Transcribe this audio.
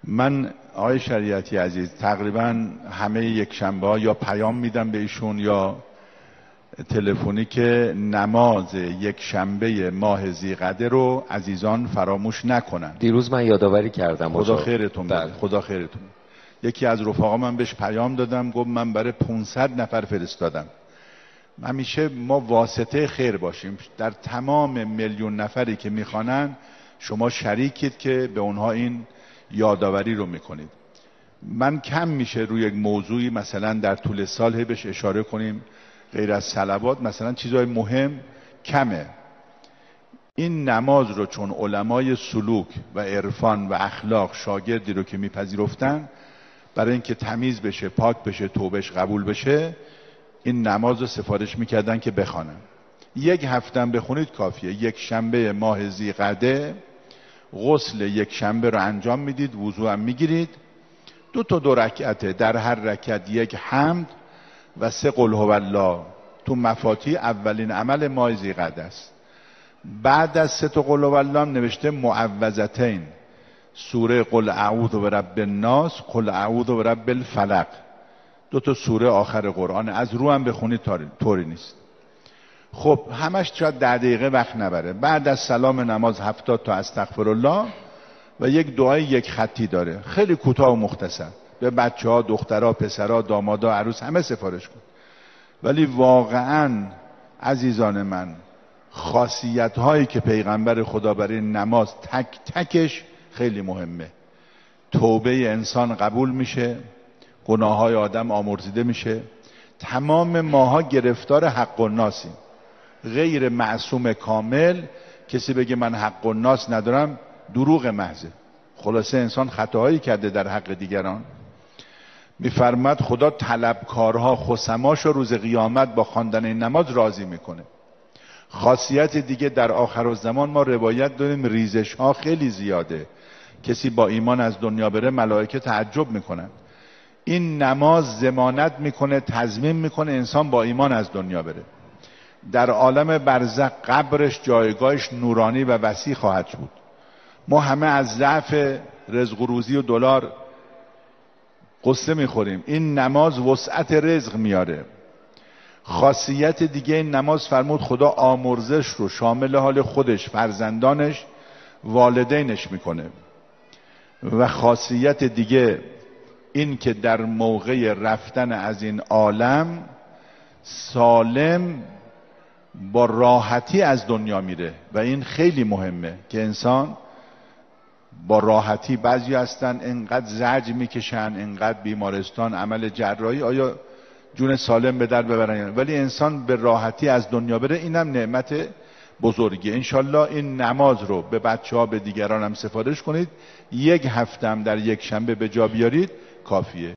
من آقای شریعتی عزیز تقریبا همه یک شنبه ها یا پیام میدم به ایشون یا تلفنی که نماز یک شنبه ماه ذیقعده رو عزیزان فراموش نکنن. دیروز من یادآوری کردم. خدا خیرتون بده. خدا خیرتون. یکی از رفقا من بهش پیام دادم، گفت من برای 500 نفر فرستادم. همیشه ما واسطه خیر باشیم. در تمام میلیون نفری که میخوانن شما شریکید که به اونها این یادآوری رو میکنید. من کم میشه روی یک موضوعی مثلا در طول سال بهش اشاره کنیم، غیر از صلوات مثلا چیزهای مهم کمه. این نماز رو چون علمای سلوک و عرفان و اخلاق شاگردی رو که میپذیرفتن برای اینکه تمیز بشه، پاک بشه، توبهش قبول بشه، این نماز رو سفارش میکردن که بخوانن. یک هفته بخونید کافیه. یک شنبه ماه ذیقعده غسل یک شنبه رو انجام میدید، وضو هم میگیرید، 2 رکعته، در هر رکعت یک حمد و 3 قل هو الله. تو مفاتیح اولین عمل ماه ذیقعده است. بعد از 3 قل هو الله نوشته معوذتین، سوره قل اعوذ برب الناس، قل اعوذ برب الفلق. 2 سوره آخر قرآن، از رو هم بخونید طوری نیست. خب همش شاید 10 دقیقه وقت نبره. بعد از سلام نماز 70 تا استغفرالله و یک دعای یک خطی داره، خیلی کوتاه و مختصر، به بچه ها، دخترها، پسرها، دامادا، عروس همه سفارش کن. ولی واقعا عزیزان من خاصیت هایی که پیغمبر خدا برای نماز تک تکش خیلی مهمه. توبه انسان قبول میشه، گناه های آدم آمرزیده میشه. تمام ماها گرفتار حق الناسیم. غیر معصوم کامل کسی بگه من حق الناس ندارم دروغ محضه. خلاصه انسان خطاهایی کرده در حق دیگران. میفرماد خدا طلبکارها خصماش رو روز قیامت با خواندن این نماز راضی میکنه. خاصیت دیگه در آخرالزمان ما روایت داریم ریزش ها خیلی زیاده. کسی با ایمان از دنیا بره ملائکه تعجب میکنن. این نماز ضمانت میکنه، تضمین میکنه انسان با ایمان از دنیا بره. در عالم برزخ قبرش جایگاهش نورانی و وسیع خواهد بود. ما همه از ضعف رزق و روزی و دلار قصه میخوریم. این نماز وسعت رزق میاره. خاصیت دیگه این نماز فرمود خدا آمرزش رو شامل حال خودش، فرزندانش، والدینش میکنه. و خاصیت دیگه این که در موقع رفتن از این عالم سالم با راحتی از دنیا میره و این خیلی مهمه که انسان با راحتی. بعضی هستن انقدر زجر میکشن، انقدر بیمارستان، عمل جراحی، آیا جون سالم به در ببرن؟ ولی انسان به راحتی از دنیا بره، اینم نعمت بزرگی. انشالله این نماز رو به بچه ها، به دیگران هم سفارش کنید. یک هفته هم در یک شنبه به جا بیارید کافیه.